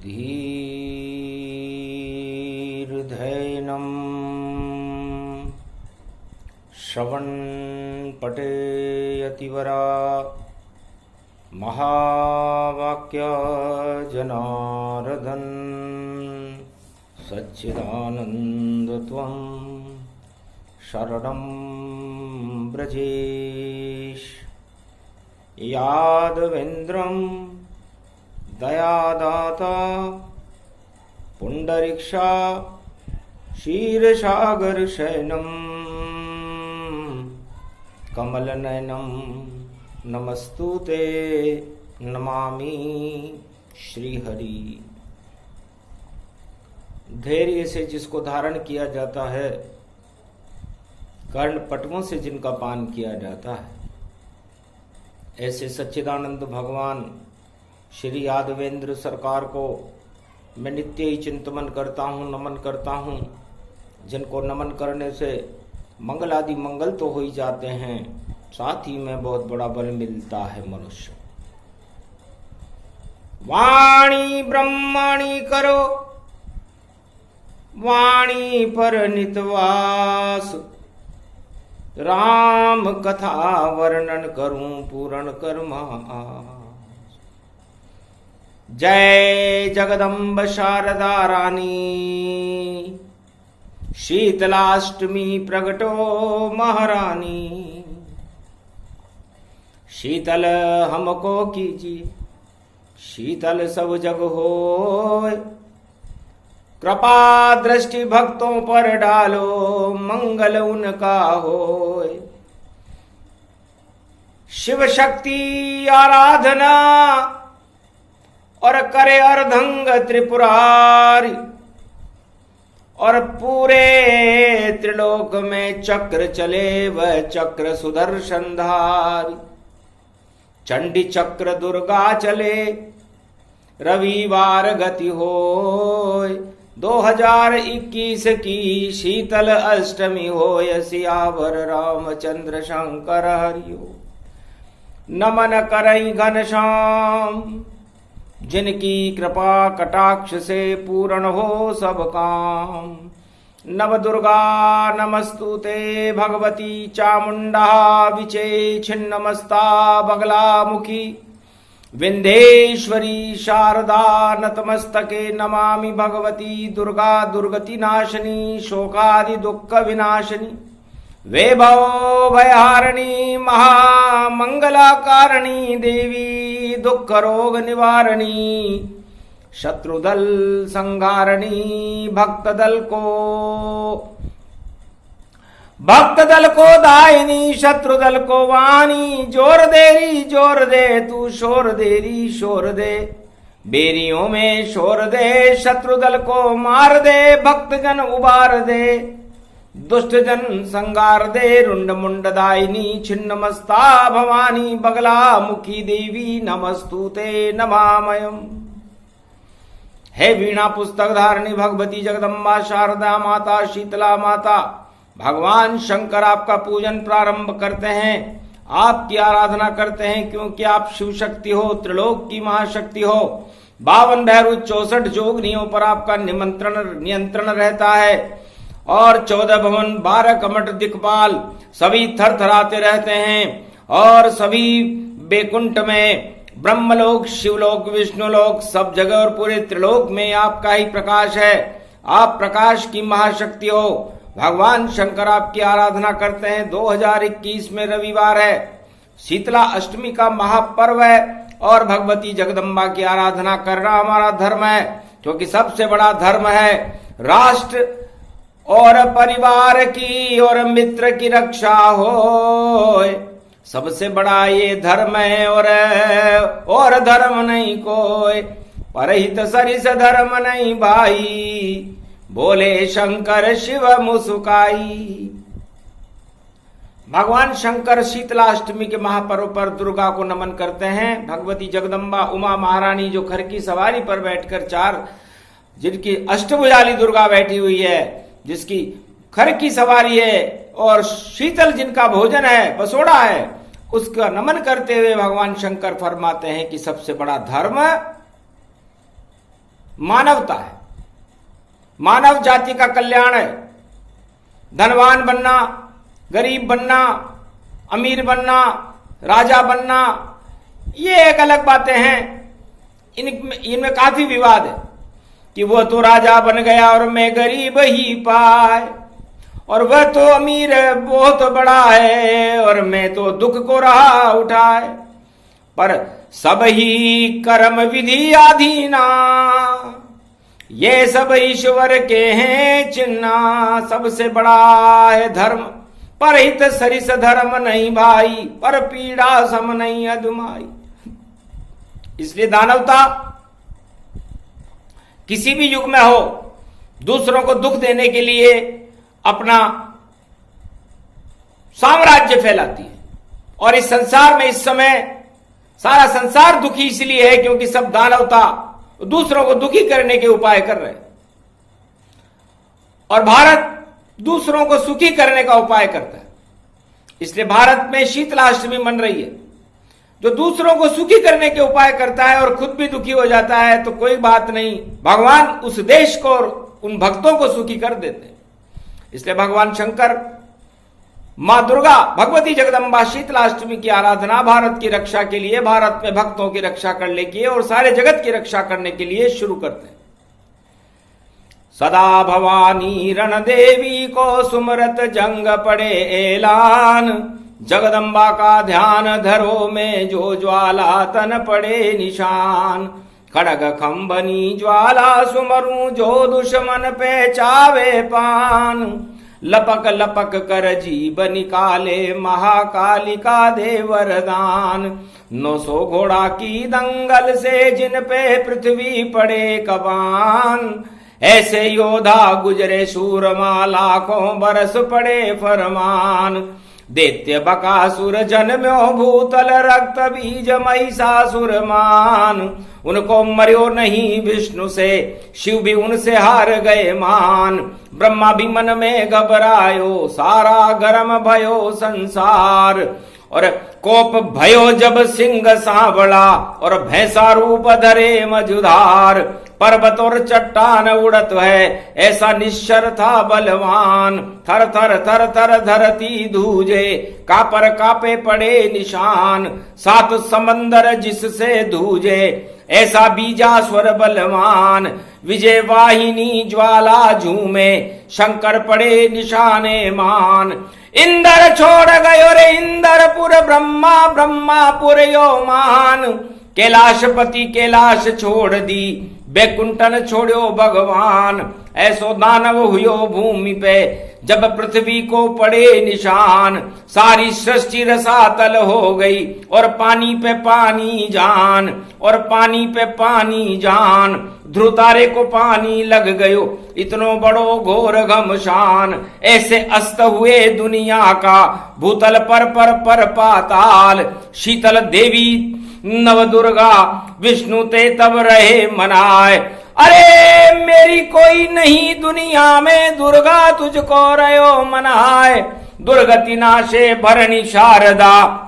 धीर्धैनं श्रवणपठेयतिवरा महावाक्य जनार्दन सच्चिदानन्दत्वं शरणं ब्रजेश यादवेन्द्रं दयादाता पुंडरीक्षा क्षीरसागरशयनं कमलनयनं नमस्तुते नमामि श्रीहरि। धैर्य से जिसको धारण किया जाता है, कर्ण पटवों से जिनका पान किया जाता है, ऐसे सच्चिदानंद भगवान श्री यादवेंद्र सरकार को मैं नित्य ही चिंतन करता हूँ, नमन करता हूँ। जिनको नमन करने से मंगल आदि मंगल तो हो ही जाते हैं, साथ ही में बहुत बड़ा बल मिलता है मनुष्य। वाणी ब्रह्माणी करो वाणी पर नितवास, राम कथा वर्णन करूं पूर्ण कर्मा। जय जगदम्ब शारदा रानी, शीतलाष्टमी प्रगटो महारानी। शीतल हमको कीजिए, शीतल सब जग होय, कृपा दृष्टि भक्तों पर डालो, मंगल उनका होय। शिव शक्ति आराधना और करे अर्धंग त्रिपुरारी, और पूरे त्रिलोक में चक्र चले वह चक्र सुदर्शनधारी। चंडी चक्र दुर्गा चले, रविवार गति होय। 2021 की शीतल अष्टमी होय, सियावर रामचंद्र शंकर हरियो। नमन करई घनश्याम, जिनकी कृपा कटाक्ष से पूर्ण हो सब काम। नव दुर्गा नमस्तुते भगवती चामुंडा, विचे छिन्नमस्ता बगला मुखी। विंध्येश्वरी शारदा नतमस्तके नमामि भगवती दुर्गा, दुर्गति नाशनी शोकादि दुख विनाशनी। वैभव भयहारिणी महामंगलाकारिणी देवी, दुख रोग निवारणी शत्रुदल संहारिणी। भक्त दल को दायनी, शत्रुदल को वाणी। जोर दे तू शोर देरी शोर दे, बेरियों में शोर दे। शत्रुदल को मार दे, भक्त जन उबार दे। दुष्ट जन संगार दे, रुंड मुंड दायनी छिन्नमस्ता भवानी। बगला मुखी देवी नमस्तुते नमामयम्। हे वीणा पुस्तक धारणी भगवती जगदम्बा शारदा माता, शीतला माता, भगवान शंकर आपका पूजन प्रारंभ करते हैं, आपकी आराधना करते हैं, क्योंकि आप शिव शक्ति हो, त्रिलोक की महाशक्ति हो। 52 भैरव 64 जोगनियों पर आपका नियंत्रण रहता है, और 14 भवन 12 कमठ दिक्पाल सभी थरथराते रहते हैं। और सभी बैकुंठ में, ब्रह्मलोक, शिवलोक, विष्णुलोक, सब जगह और पूरे त्रिलोक में आपका ही प्रकाश है। आप प्रकाश की महाशक्ति हो। भगवान शंकर आपकी आराधना करते हैं। 2021 में रविवार है, शीतला अष्टमी का महापर्व है, और भगवती जगदम्बा की आराधना करना हमारा धर्म है, क्योंकि सबसे बड़ा धर्म है राष्ट्र और परिवार की और मित्र की रक्षा हो। सबसे बड़ा ये धर्म है, और धर्म नहीं कोई। परहित सरिस धर्म नहीं भाई, बोले शंकर शिव मुस्काई। भगवान शंकर शीतलाष्टमी के महापर्व पर दुर्गा को नमन करते हैं। भगवती जगदम्बा उमा महारानी जो खर की सवारी पर बैठकर जिनकी अष्टभुजाली दुर्गा बैठी हुई है, जिसकी खर की सवारी है और शीतल जिनका भोजन है, बसोड़ा है, उसका नमन करते हुए भगवान शंकर फरमाते हैं कि सबसे बड़ा धर्म मानवता है, मानव जाति का कल्याण है। धनवान बनना, गरीब बनना, अमीर बनना, राजा बनना, ये एक अलग बातें हैं। इनमें काफी विवाद है कि वह तो राजा बन गया और मैं गरीब ही पाए, और वह तो अमीर बहुत बड़ा है और मैं तो दुख को रहा उठाए। पर सब ही कर्म विधि अधीना, ये सब ईश्वर के हैं चिन्ह। सबसे बड़ा है धर्म, परहित सरिस धर्म नहीं भाई, पर पीड़ा सम नहीं अधमाई। इसलिए दानवता किसी भी युग में हो, दूसरों को दुख देने के लिए अपना साम्राज्य फैलाती है। और इस संसार में इस समय सारा संसार दुखी इसलिए है क्योंकि सब दानवता दूसरों को दुखी करने के उपाय कर रहे हैं, और भारत दूसरों को सुखी करने का उपाय करता है। इसलिए भारत में शीतलाष्टमी मन रही है। जो दूसरों को सुखी करने के उपाय करता है और खुद भी दुखी हो जाता है तो कोई बात नहीं, भगवान उस देश को और उन भक्तों को सुखी कर देते हैं। इसलिए भगवान शंकर, मां दुर्गा, भगवती जगदम्बा शीतलाष्टमी की आराधना भारत की रक्षा के लिए, भारत में भक्तों की रक्षा करने के लिए और सारे जगत की रक्षा करने के लिए शुरू करते हैं। सदा भवानी रण देवी को सुमरत जंग पड़े ऐलान, जगदम्बा का ध्यान धरो में जो ज्वाला तन पड़े निशान। खड़ग खंबनी ज्वाला सुमरू जो दुश्मन पे चावे पान, लपक लपक कर जीव निकाले महाकालिका दे वरदान। 900 घोड़ा की दंगल से जिन पे पृथ्वी पड़े कबान, ऐसे योद्धा गुजरे सूरमा लाखों बरस पड़े फरमान। दैत्य बकासुर जन्म्यो भूतल रक्त बीज महिषासुर मान, उनको मर्यो नहीं विष्णु से शिव भी उनसे हार गए मान। ब्रह्मा भी मन में घबरायो सारा गरम भयो संसार, और कोप भयो जब सिंह सांवला और भैंसा रूप धरे मझुधार। पर्वत और चट्टान उड़त है ऐसा निश्चर था बलवान, थर थर थर थर धरती धूजे कापर कापे पड़े निशान। 7 समंदर जिससे धूजे ऐसा बीजास्वर बलवान। विजय वाहिनी ज्वाला झूमे शंकर पड़े निशाने मान। इंद्र छोड़ गयो रे इंद्रपुर ब्रह्मा ब्रह्मापुर यो मान। कैलाशपति कैलाश छोड़ दी बैकुंठन छोड़ो भगवान। ऐसो दानव हुयो भूमि पे जब पृथ्वी को पड़े निशान। सारी सृष्टि रसातल हो गई और पानी पे पानी जान, और पानी पे पानी जान। ध्रुव तारे को पानी लग गयो इतनो बड़ो घोर घमशान। ऐसे अस्त हुए दुनिया का भूतल पर पाताल। शीतल देवी नव दुर्गा विष्णु ते तब रहे मनाए। अरे मेरी कोई नहीं दुनिया में दुर्गा तुझको रहो मनाए। दुर्गति नाशे भरणी शारदा,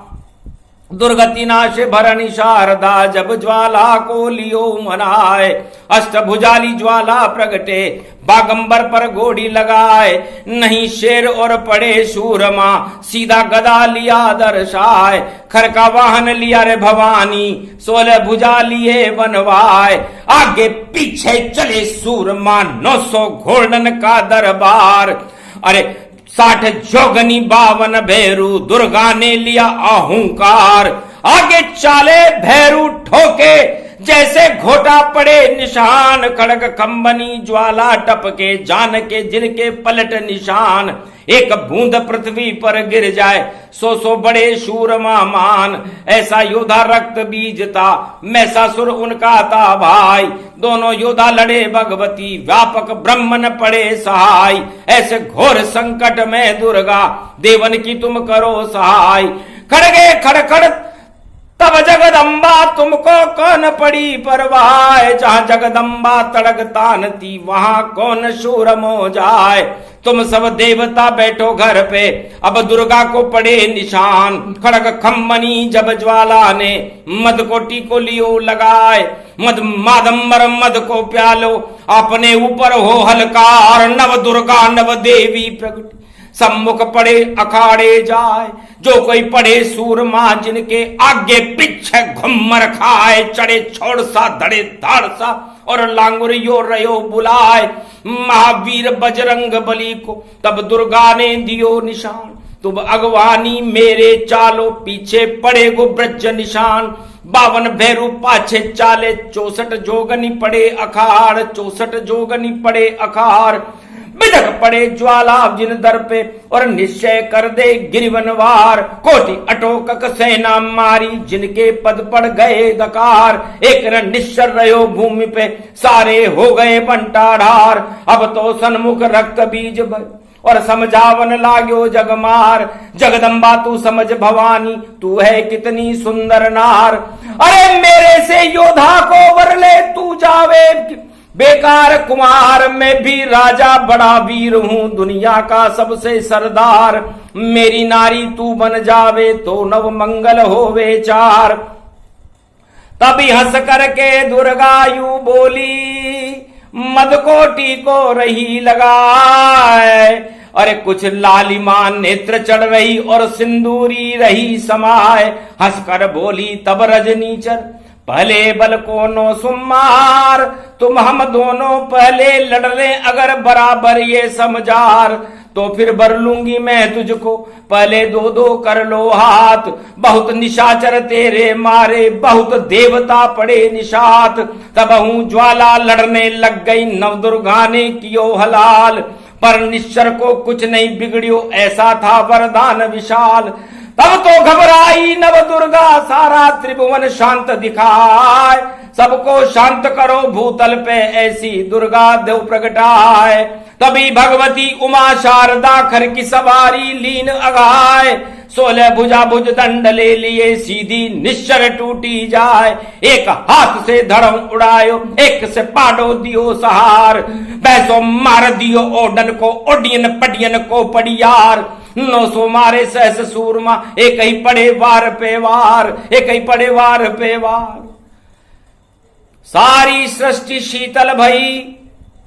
दुर्गति नाशे भरणी शारदा जब ज्वाला को लियो मनाए। अष्टभुजाली ज्वाला प्रगटे बागंबर पर घोड़ी लगाए। नहीं शेर और पड़े शूरमा सीधा गदा लिया दर्शाए। खर का वाहन लिया रे भवानी 16 भुजा लिए बनवाए। आगे पीछे चले सूरमा 900 घोड़न का दरबार। अरे 60 जोगनी 52 भैरू दुर्गा ने लिया अहंकार। आगे चाले भैरू ठोके जैसे घोटा पड़े निशान। खड़ग खंबनी ज्वाला टपके जान के जिनके पलट निशान। एक बूंद पृथ्वी पर गिर जाए 100 बड़े शूरमा मान। ऐसा योद्धा रक्त बीजता मैसासुर उनका था भाई। दोनों योद्धा लड़े भगवती व्यापक ब्रह्मन पड़े सहाय। ऐसे घोर संकट में दुर्गा देवन की तुम करो सहाय। खड़गे खड़खड़ तब जगदम्बा तुमको कौन पड़ी परवाह, जहां जगदम्बा तड़क तानती वहां कौन शूर मो जाए। तुम सब देवता बैठो घर पे, अब दुर्गा को पड़े निशान। खड़ग खम्बनी जब ज्वाला ने मद को टीको लियो लगाए, मद मादम्बर मद को प्यालो अपने ऊपर हो हलकार। नव दुर्गा नव देवी प्रगट सम्मुख पड़े अखाड़े जाए, जो कोई पढ़े सूरमा जिनके आगे पीछे घुम्मर खाए। चढ़े छोड़ सा धड़े धाड़ सा और लांगुर यो रयो बुलाए, महावीर बजरंग बली को तब दुर्गा ने दियो निशान। तुम अगवानी मेरे चालो पीछे पड़े गो ब्रज निशान। 52 भैरू पाछे चाले 64 जोगनी पड़े अखाड़, 64 जोगनी पड़े अखाड़। बिदक पड़े ज्वाला जिन दर पे और निश्चय कर दे गिरिवनवार। कोटि अटोकक सेना मारी जिनके पद पड़ गए दकार। एक न निश्चर रहो भूमि पे सारे हो गए बंटाढार। अब तो सन्मुख रक्त बीज और समझावन लाग्यो जगमार। जगदम्बा तू समझ भवानी तू है कितनी सुंदर नार। अरे मेरे से योद्धा को वर ले तू जावे बेकार कुमार। मैं भी राजा बड़ा वीर हूं दुनिया का सबसे सरदार। मेरी नारी तू बन जावे तो नव मंगल होवे चार। तभी हंस करके दुर्गा यू बोली मदकोटी को रही लगाए। अरे कुछ लालिमान नेत्र चढ़ रही और सिंदूरी रही समाए। हंसकर बोली तब रजनीचर पहले बल को नो सुमार। तुम हम दोनों पहले लड़ ले अगर बराबर ये समझार, तो फिर बर लूंगी मैं तुझको पहले 2-2 कर लो हाथ। बहुत निशाचर तेरे मारे बहुत देवता पड़े निशात। तब हूं ज्वाला लड़ने लग गई नव दुर्गा ने कियो हलाल। पर निश्चर को कुछ नहीं बिगड़ियो ऐसा था वरदान विशाल। तब तो घबराई नव दुर्गा सारा त्रिभुवन शांत दिखाए। सबको शांत करो भूतल पे ऐसी दुर्गा देव प्रगटाए। तभी भगवती उमा शारदा खर की सवारी लीन अगाए। 16 भुजा भुज दंड ले लिए सीधी निश्चर टूटी जाए। एक हाथ से धड़म उड़ायो एक से पाडो दियो सहार। बैसो मार दियो ओडन को ओडियन पडियन को पड़ियार। 900 मारे सहस सूरमा एक ही पड़े वार पे वार, एक ही पड़े वार पे वार। सारी सृष्टि शीतल भई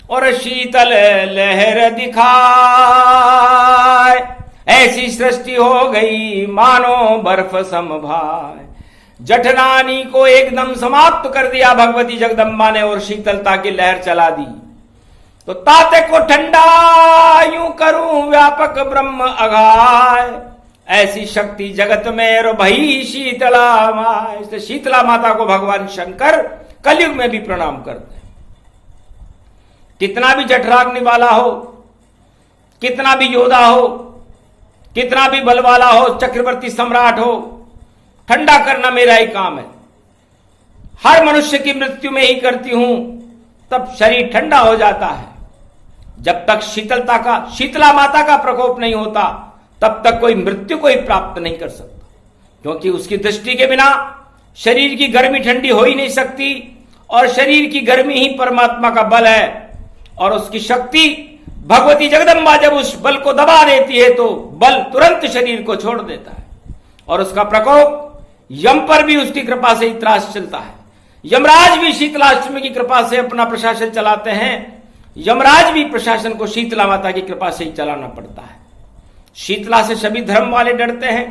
और शीतल लहर दिखाए। ऐसी सृष्टि हो गई मानो बर्फ समभाए। जठरानी को एकदम समाप्त कर दिया भगवती जगदम्बा ने और शीतलता की लहर चला दी। तो ताते को ठंडा यूं करूं व्यापक ब्रह्म अगाय। ऐसी शक्ति जगत में रो भई शीतला माँ। इसलिए शीतला माता को भगवान शंकर कलयुग में भी प्रणाम करते हैं। कितना भी जठराग्नि वाला हो, कितना भी योद्धा हो, कितना भी बल वाला हो, चक्रवर्ती सम्राट हो, ठंडा करना मेरा ही काम है। हर मनुष्य की मृत्यु में ही करती हूं तब शरीर ठंडा हो जाता है। जब तक शीतलता का शीतला माता का प्रकोप नहीं होता तब तक कोई मृत्यु को ही प्राप्त नहीं कर सकता, क्योंकि उसकी दृष्टि के बिना शरीर की गर्मी ठंडी हो ही नहीं सकती। और शरीर की गर्मी ही परमात्मा का बल है और उसकी शक्ति भगवती जगदम्बा जब उस बल को दबा देती है तो बल तुरंत शरीर को छोड़ देता है। और उसका प्रकोप यम पर भी उसकी कृपा से ही त्रास चलता है। यमराज भी शीतलाष्टमी की कृपा से अपना प्रशासन चलाते हैं। यमराज भी प्रशासन को शीतला माता की कृपा से ही चलाना पड़ता है। शीतला से सभी धर्म वाले डरते हैं।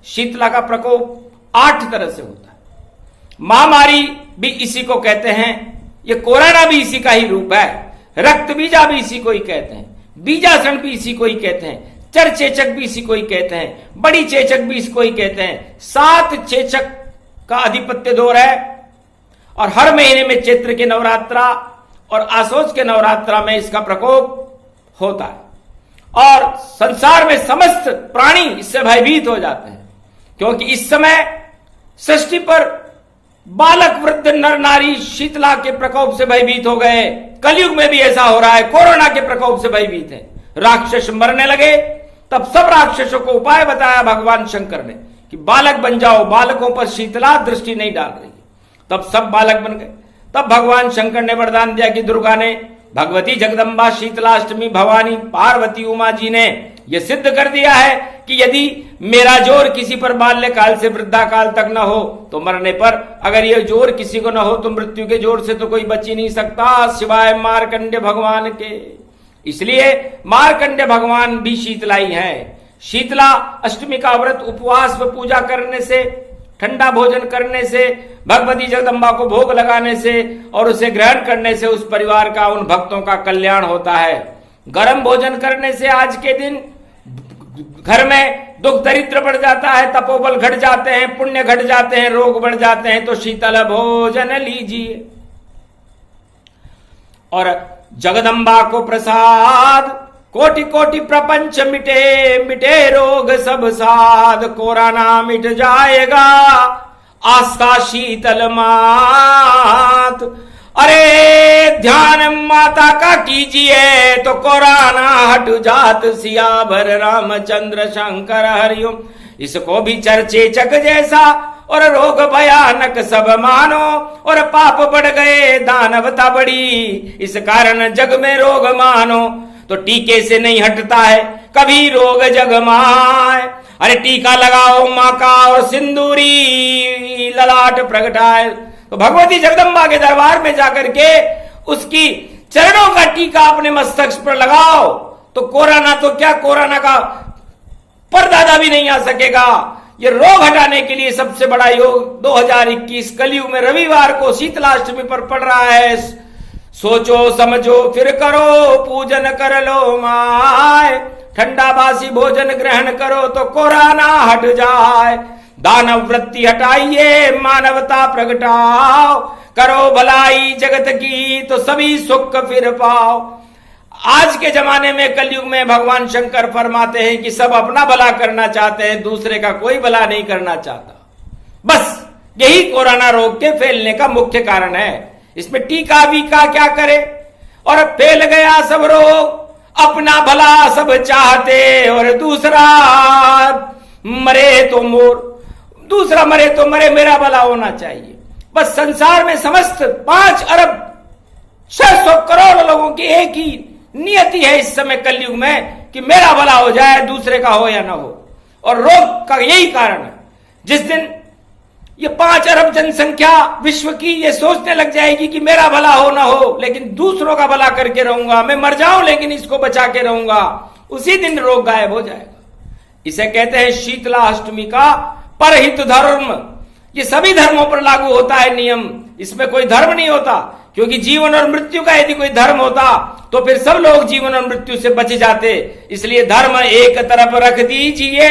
शीतला का प्रकोप 8 तरह से होता है। महामारी भी इसी को कहते हैं। ये कोरोना भी इसी का ही रूप है। रक्त बीजा भी इसी को ही कहते हैं। बीजासन भी इसी को ही कहते हैं। चर चेचक भी इसी को ही कहते हैं। बड़ी चेचक भी इसको ही कहते हैं। 7 चेचक का अधिपत्य दौर है और हर महीने में चैत्र के नवरात्रा और आसोज के नवरात्रा में इसका प्रकोप होता है। और संसार में समस्त प्राणी इससे भयभीत हो जाते हैं, क्योंकि इस समय सृष्टि पर बालक वृद्ध नर नारी शीतला के प्रकोप से भयभीत हो गए। कलयुग में भी ऐसा हो रहा है, कोरोना के प्रकोप से भयभीत है। राक्षस मरने लगे तब सब राक्षसों को उपाय बताया भगवान शंकर ने कि बालक बन जाओ, बालकों पर शीतला दृष्टि नहीं डाल रही। तब सब बालक बन गए। तब भगवान शंकर ने वरदान दिया कि दुर्गा ने, भगवती जगदम्बा, शीतलाष्टमी भवानी, पार्वती, उमा जी ने यह सिद्ध कर दिया है कि यदि मेरा जोर किसी पर बाल्यकाल से वृद्धाकाल तक न हो तो मरने पर, अगर यह जोर किसी को न हो तो मृत्यु के जोर से तो कोई बच ही नहीं सकता सिवाय मार्कंडेय भगवान के। इसलिए मार्कंडेय भगवान भी शीतलाई हैं। शीतला अष्टमी का व्रत उपवास व पूजा करने से, ठंडा भोजन करने से, भगवती जगदम्बा को भोग लगाने से और उसे ग्रहण करने से उस परिवार का, उन भक्तों का कल्याण होता है। गर्म भोजन करने से आज के दिन घर में दुख दरिद्र बढ़ जाता है, तपोबल घट जाते हैं, पुण्य घट जाते हैं, रोग बढ़ जाते हैं। तो शीतल भोजन लीजिए और जगदम्बा को प्रसाद, कोटि कोटि प्रपंच मिटे, मिटे रोग सब साध, कोरोना मिट जाएगा आस्था शीतल मात। अरे ध्यान माता का कीजिए तो कोरोना हट जात, सियावर रामचंद्र शंकर हरिओम। इसको भी चर्चे चक जैसा और रोग भयानक सब मानो, और पाप बढ़ गए दानवता बढ़ी, इस कारण जग में रोग मानो। तो टीके से नहीं हटता है कभी रोग जग माए। अरे टीका लगाओ माँ का और सिंदूरी ललाट प्रगटाए। तो भगवती जगदम्बा के दरबार में जाकर के उसकी चरणों का टीका अपने मस्तक पर लगाओ तो कोरोना तो क्या, कोरोना का परदादा भी नहीं आ सकेगा। ये रोग हटाने के लिए सबसे बड़ा योग 2021 कलयुग में रविवार को शीतलाष्टमी पर पड़ रहा है। सोचो समझो फिर करो, पूजन कर लो माय, ठंडा बासी भोजन ग्रहण करो तो कोरोना हट जाए। दानव वृत्ति हटाइए, मानवता प्रगटाओ, करो भलाई जगत की तो सभी सुख फिर पाओ। आज के जमाने में, कलयुग में भगवान शंकर फरमाते हैं कि सब अपना भला करना चाहते हैं, दूसरे का कोई भला नहीं करना चाहता। बस यही कोरोना रोग के फैलने का मुख्य कारण है। इसमें टीका वीका क्या करे, और फैल गया सब रोग, अपना भला सब चाहते और दूसरा मरे तो मोर, दूसरा मरे तो मरे, मेरा भला होना चाहिए। बस संसार में समस्त 5 अरब 600 करोड़ लोगों की एक ही नियति है इस समय कलयुग में कि मेरा भला हो जाए, दूसरे का हो या ना हो। और रोग का यही कारण है। जिस दिन ये 5 अरब जनसंख्या विश्व की ये सोचने लग जाएगी कि मेरा भला हो ना हो, लेकिन दूसरों का भला करके रहूंगा, मैं मर जाऊं लेकिन इसको बचा के रहूंगा, उसी दिन रोग गायब हो जाएगा। इसे कहते हैं शीतला अष्टमी का परहित धर्म। ये सभी धर्मों पर लागू होता है नियम, इसमें कोई धर्म नहीं होता, क्योंकि जीवन और मृत्यु का यदि कोई धर्म होता तो फिर सब लोग जीवन और मृत्यु से बच जाते। इसलिए धर्म एक तरफ रख दीजिए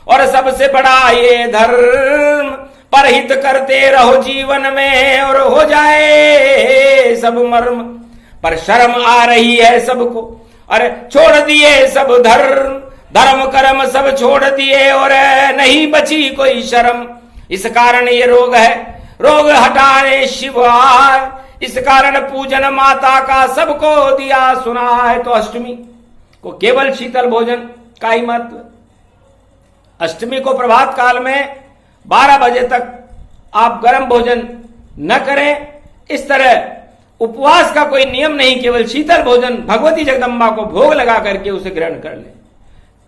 और सबसे बड़ा ये धर्म परहित करते रहो जीवन में और हो जाए सब मर्म। पर शर्म आ रही है सबको, अरे छोड़ दिए सब धर्म, धर्म कर्म सब छोड़ दिए और नहीं बची कोई शर्म। इस कारण ये रोग है, रोग हटाने शिवाय, इस कारण पूजन माता का सबको दिया सुना है। तो अष्टमी को केवल शीतल भोजन का ही महत्व। अष्टमी को प्रभात काल में 12 बजे तक आप गर्म भोजन न करें। इस तरह उपवास का कोई नियम नहीं, केवल शीतल भोजन भगवती जगदम्बा को भोग लगा करके उसे ग्रहण कर ले।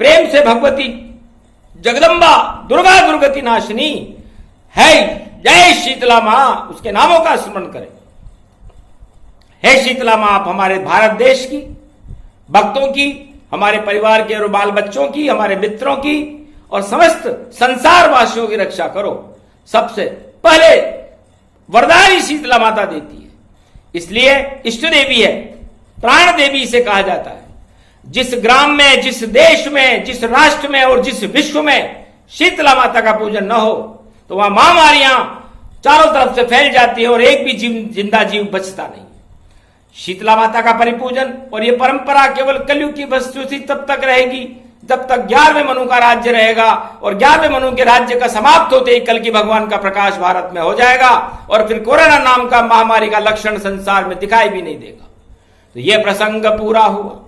प्रेम से भगवती जगदम्बा दुर्गा दुर्गति नाशिनी है, जय शीतला मां, उसके नामों का स्मरण करें। हे शीतला मां, आप हमारे भारत देश की, भक्तों की, हमारे परिवार के और बाल बच्चों की, हमारे मित्रों की और समस्त संसार वासियों की रक्षा करो। सबसे पहले वरदान ही शीतला माता देती है, इसलिए इष्ट देवी है, प्राण देवी इसे कहा जाता है। जिस ग्राम में, जिस देश में, जिस राष्ट्र में और जिस विश्व में शीतला माता का पूजन न हो तो वहां महामारियां चारों तरफ से फैल जाती है और एक भी जिंदा जीव बचता नहीं। शीतला माता का परिपूजन और ये परंपरा केवल कलयुग की वस्तु तब तक रहेगी जब तक 11वें मनु का राज्य रहेगा, और 11वें मनु के राज्य का समाप्त होते ही कल की भगवान का प्रकाश भारत में हो जाएगा और फिर कोरोना नाम का महामारी का लक्षण संसार में दिखाई भी नहीं देगा। तो यह प्रसंग पूरा हुआ।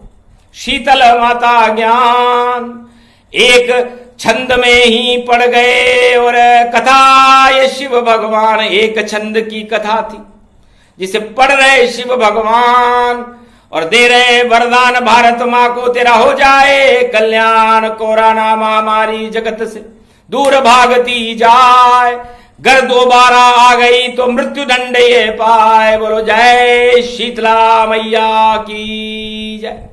शीतल माता ज्ञान, एक छंद में ही पड़ गए। और कथा ये शिव भगवान, एक छंद की कथा थी जिसे पढ़ रहे शिव भगवान और दे रहे वरदान, भारत माँ को तेरा हो जाए कल्याण, कोरोना महामारी जगत से दूर भागती जाए, घर दोबारा आ गई तो मृत्यु दंड ये पाए। बोलो जय शीतला मैया की जय।